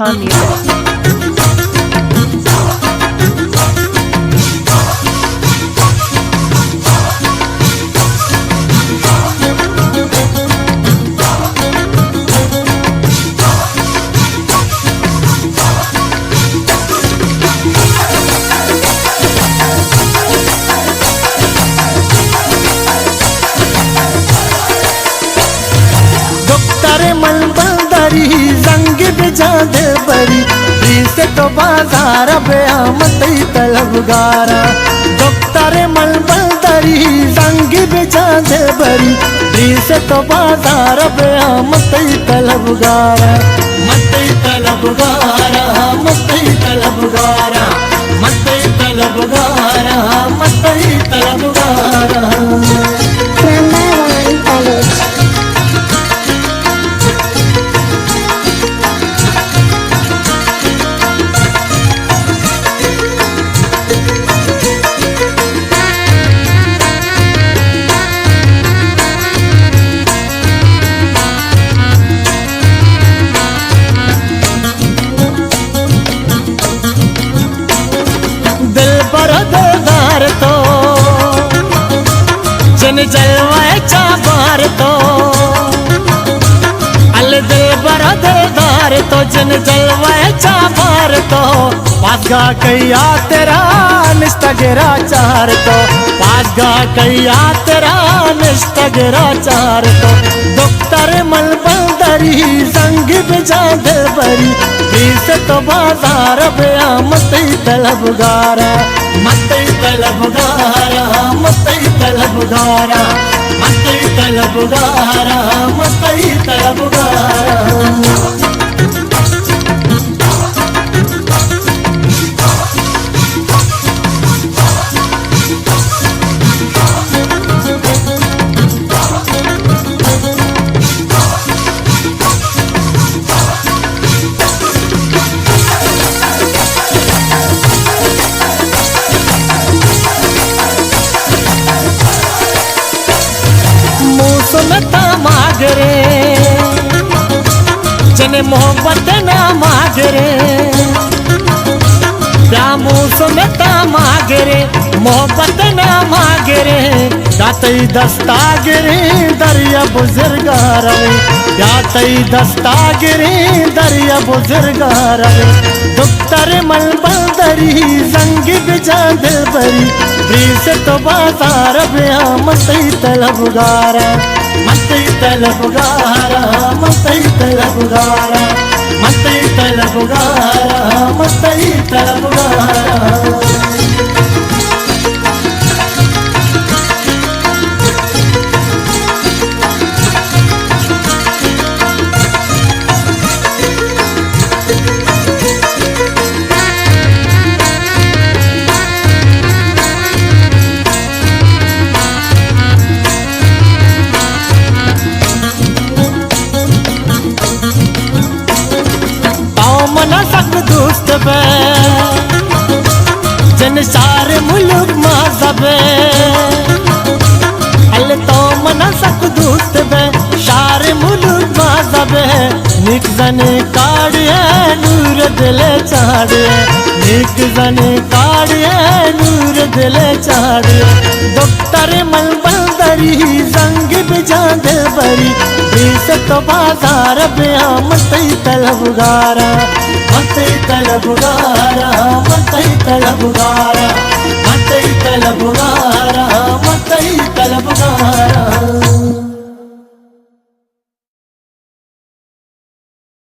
Khan Music. जंग बिजा दे बरी से तो बाजार बेआमत तलबगारा डॉक्टर मलबलदरी जंग बिजा दे बरी से तो बाजार बेआमत तलबगारा मत तलबगारा मत तलबगारा मत तलबगारा मत तलबगारा। तो जन जलवाए चाबार तो अल दिल बरदार तो जन जलवाए चाबार तो पासगा कैया तेरा निष्ठा गिरा चार तो पासगा कैया तेरा निष्ठा गिरा चार तो डॉक्टर मलबलदरी संग बिजा दिल बरी से तो बाजार बेआमत तलबगारा मत तलबगारा मत तलबगारा मत तलबगारा मत तलबगारा। मागरे जने मोहब्बत ना मागरे प्यामों में ता मागरे मोहब्बत ना मागरे गातई दस्तागिरी दरिया बुजुर्गा रवे गातई दस्तागिरी दरिया बुजुर्गा रवे डॉक्टर मलबलदरी जंग बिजा दिल बरी से तो बाजार बेआमत तलबगारा मत तलबगारा मत तलबगारा मत तलबगारा मत तलबगारा। दोस्त बे जन सारे मुल्क माजबे अल तो मना सक दोस्त बे सारे मुल्क माजबे निक जने काढ़िए नूर दिले चाढ़िए निक जने काढ़िए नूर दिले चाढ़िए डॉक्टर मलबलदरी जंग बिजा दिल बरी से तो बाजार बेआमत तलबगारा मत तलबगारा मत तलबगारा।